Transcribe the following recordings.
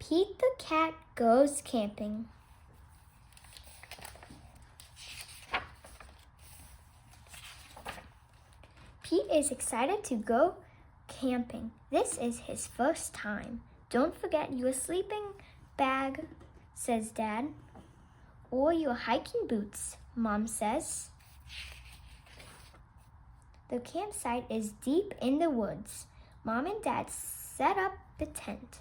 Pete the cat goes camping. Pete is excited to go camping. This is his first time. Don't forget your sleeping bag, says Dad. Or your hiking boots, Mom says. The campsite is deep in the woods. Mom and Dad set up the tent.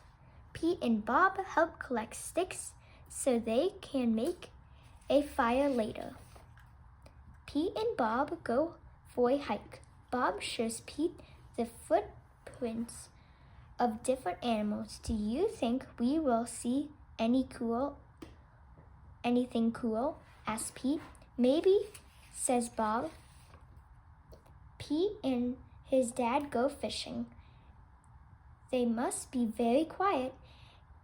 Pete and Bob help collect sticks so they can make a fire later. Pete and Bob go for a hike. Bob shows Pete the footprints of different animals. Do you think we will see anything cool? Asks Pete. Maybe, says Bob. Pete and his dad go fishing. They must be very quiet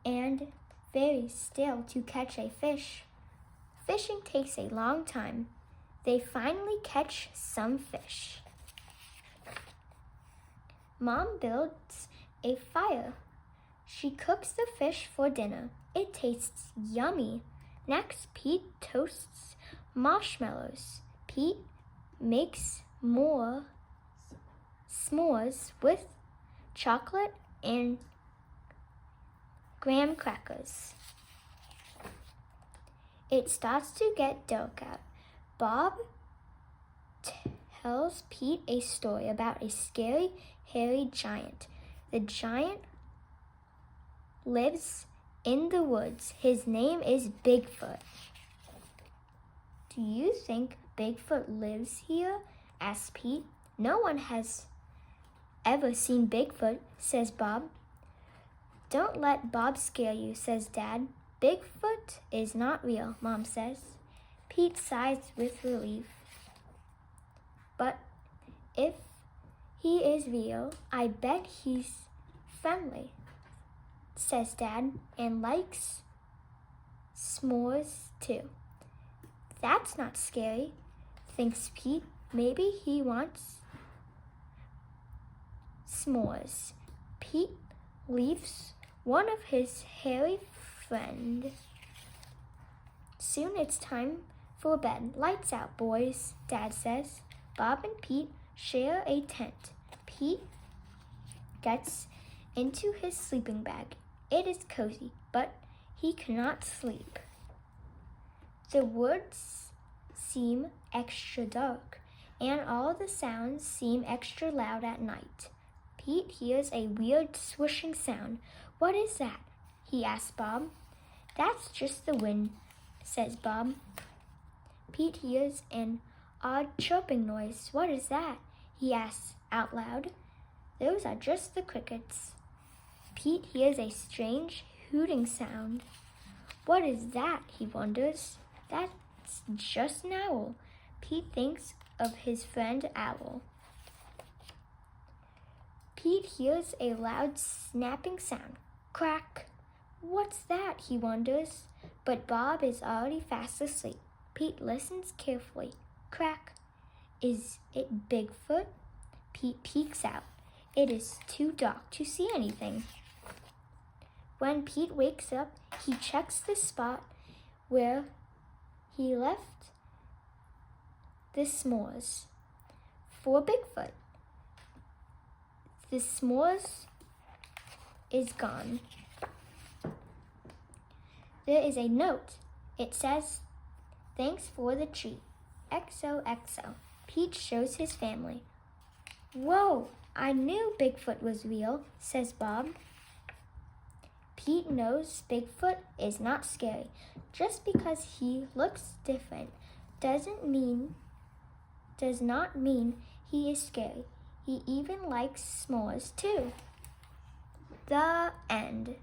and very still to catch a fish. Fishing takes a long time. They finally catch some fish. Mom builds a fire. She cooks the fish for dinner. It tastes yummy. Next, Pete toasts marshmallows. Pete makes more s'mores with chocolate and graham crackers. It starts to get dark out. Bob tells Pete a story about a scary, hairy giant. The giant lives in the woods. His name is Bigfoot. Do you think Bigfoot lives here? Asks Pete. No one has ever seen Bigfoot, says Bob. Don't let Bob scare you, says Dad. Bigfoot is not real, Mom says. Pete sighs with relief. But if he is real, I bet he's friendly, says Dad, and likes s'mores too. That's not scary, thinks Pete. Maybe he wants s'mores. Pete leaves one of his hairy friends. Soon it's time for bed. Lights out, boys, Dad says. Bob and Pete share a tent. Pete gets into his sleeping bag. It is cozy, but he cannot sleep. The woods seem extra dark, and all the sounds seem extra loud at night. Pete hears a weird swishing sound. What is that? He asks Bob. That's just the wind, says Bob. Pete hears an odd chirping noise. What is that? He asks out loud. Those are just the crickets. Pete hears a strange hooting sound. What is that? He wonders. That's just an owl. Pete thinks of his friend Owl. Pete hears a loud snapping sound. Crack! What's that? He wonders. But Bob is already fast asleep. Pete listens carefully. Crack! Is it Bigfoot? Pete peeks out. It is too dark to see anything. When Pete wakes up, he checks the spot where he left the s'mores for Bigfoot. The s'mores is gone. There is a note. It says, "Thanks for the treat. XOXO." Pete shows his family. Whoa, I knew Bigfoot was real, says Bob. Pete knows Bigfoot is not scary. Just because he looks different does not mean he is scary. He even likes s'mores too. The end.